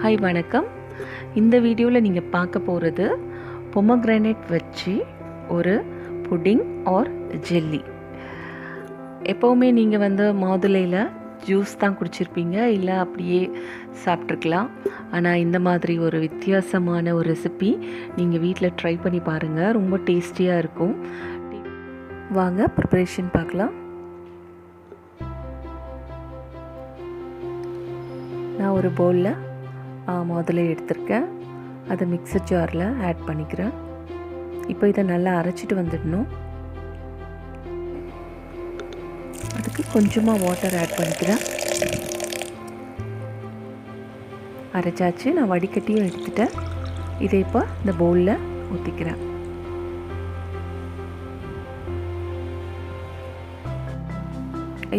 Hi வணக்கம். இந்த வீடியோவில் நீங்கள் பார்க்க போகிறது பொமக்ரானேட் வச்சு ஒரு புட்டிங் ஆர் ஜெல்லி. எப்போவுமே நீங்கள் மாதுளையில் ஜூஸ் தான் குடிச்சிருப்பீங்க, இல்லை அப்படியே சாப்பிட்ருக்கலாம். ஆனால் இந்த மாதிரி ஒரு வித்தியாசமான ஒரு ரெசிபி நீங்கள் வீட்டில் ட்ரை பண்ணி பாருங்கள், ரொம்ப டேஸ்டியாக இருக்கும். வாங்க ப்ரிப்பரேஷன் பார்க்கலாம். நான் ஒரு பவுலில் மாதுளை எடுத்திருக்கேன், அதை மிக்சர் ஜாரில் ஆட் பண்ணிக்கிறேன். இப்போ இதை நல்லா அரைச்சிட்டு வந்துடணும். அதுக்கு கொஞ்சமாக வாட்டர் ஆட் பண்ணிக்கிறேன். அரைச்சாச்சு, நான் வடிகட்டியும் எடுத்துட்டேன். இதை இப்போ இந்த பவுலில் ஊற்றிக்கிறேன்.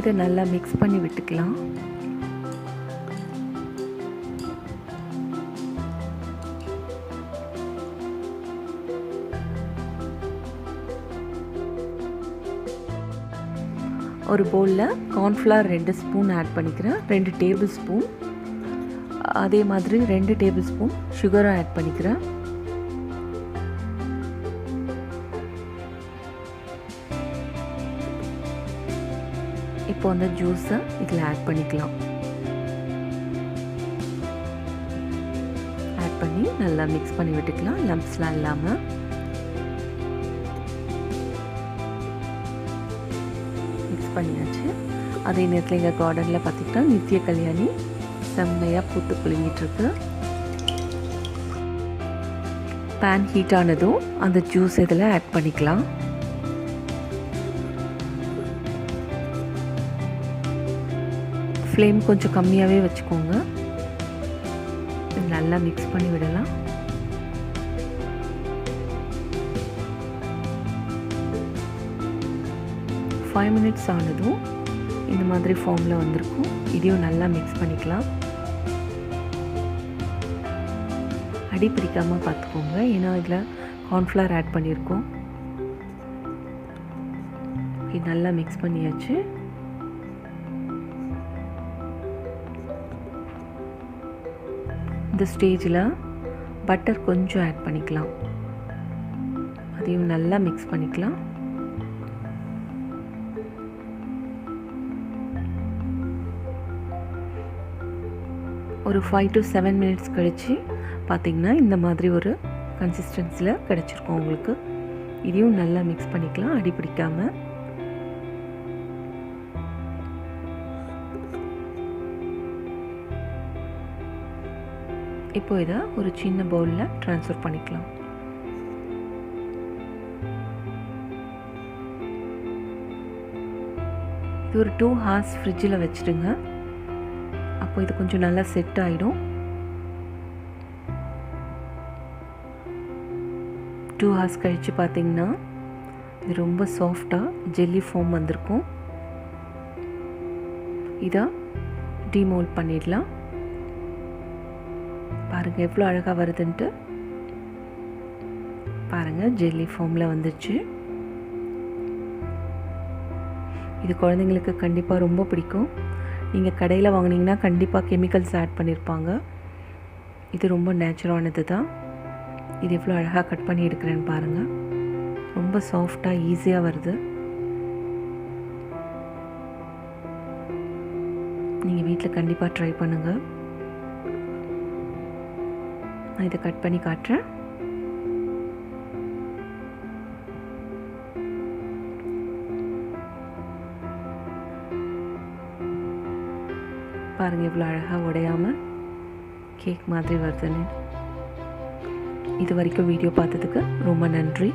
இதை நல்லா மிக்ஸ் பண்ணி விட்டுக்கலாம். ஒரு பவுலில் கார்ன்ஃப்ளவர் 2 ஸ்பூன் ஆட் பண்ணிக்கிறேன், 2 டேபிள் ஸ்பூன். அதே மாதிரி 2 டேபிள் ஸ்பூன் சுகரும் ஆட் பண்ணிக்கிறேன். இப்போ அந்த ஜூஸை இதில் ஆட் பண்ணிக்கலாம். ஆட் பண்ணி நல்லா மிக்ஸ் பண்ணி விட்டுக்கலாம், லம்ப்ஸ்லாம் இல்லாமல். பண்ணியாச்சு. அதே நேரத்தில் எங்கள் கார்டனில் பார்த்திங்கன்னா நித்திய கல்யாணி செம்மையாக பூத்து குலுங்கிட்டுருக்கு. பேன் ஹீட் ஆனதும் அந்த ஜூஸ் இதில் ஆட் பண்ணிக்கலாம். ஃப்ளேம் கொஞ்சம் கம்மியாகவே வச்சுக்கோங்க. நல்லா மிக்ஸ் பண்ணி விடலாம். ஃபைவ் மினிட்ஸ் ஆனதும் இந்த மாதிரி ஃபார்மில் வந்திருக்கும். இதையும் நல்லா மிக்ஸ் பண்ணிக்கலாம். அடி பிடிக்காமல் பார்த்துக்கோங்க, ஏன்னா இதில் கார்ன்ஃப்ளவர் ஆட் பண்ணியிருக்கோம். இது நல்லா மிக்ஸ் பண்ணியாச்சு. இந்த ஸ்டேஜில் பட்டர் கொஞ்சம் ஆட் பண்ணிக்கலாம். அதையும் நல்லா மிக்ஸ் பண்ணிக்கலாம். ஒரு 5 to 7 மினிட்ஸ் கழித்து பார்த்திங்கன்னா இந்த மாதிரி ஒரு கன்சிஸ்டன்சியில் கிடச்சிருக்கும் உங்களுக்கு. இதையும் நல்லா மிக்ஸ் பண்ணிக்கலாம், அடி பிடிக்காமல். இப்போ இதை ஒரு சின்ன பவுலில் ட்ரான்ஸ்ஃபர் பண்ணிக்கலாம். இது ஒரு 2 hours ஃப்ரிட்ஜில் வச்சுடுங்க. அப்போ இது கொஞ்சம் நல்லா செட் ஆகிடும். 2 hours கழித்து பார்த்திங்கன்னா இது ரொம்ப சாஃப்டாக ஜெல்லி ஃபார்ம் வந்திருக்கும். இதை டிமோல்ட் பண்ணிடலாம். பாருங்கள் எவ்வளோ அழகாக வருதுன்ட்டு. பாருங்கள் ஜெல்லி ஃபார்மில் வந்துடுச்சு. இது குழந்தைங்களுக்கு கண்டிப்பாக ரொம்ப பிடிக்கும். நீங்கள் கடையில் வாங்கினீங்கன்னா கண்டிப்பாக கெமிக்கல்ஸ் ஆட் பண்ணியிருப்பாங்க. இது ரொம்ப நேச்சுரலானது தான். இது எவ்வளோ அழகாக கட் பண்ணி எடுக்கிறேன்னு பாருங்கள். ரொம்ப சாஃப்டாக ஈஸியாக வருது. நீங்கள் வீட்டில் கண்டிப்பாக ட்ரை பண்ணுங்கள். நான் இதை கட் பண்ணி காட்டுறேன். பாருங்கள் எவ்வளோ அழகாக உடையாமல் கேக் மாதிரி வருதுன்னு. இது வரைக்கும் வீடியோ பார்த்ததுக்கு ரொம்ப நன்றி.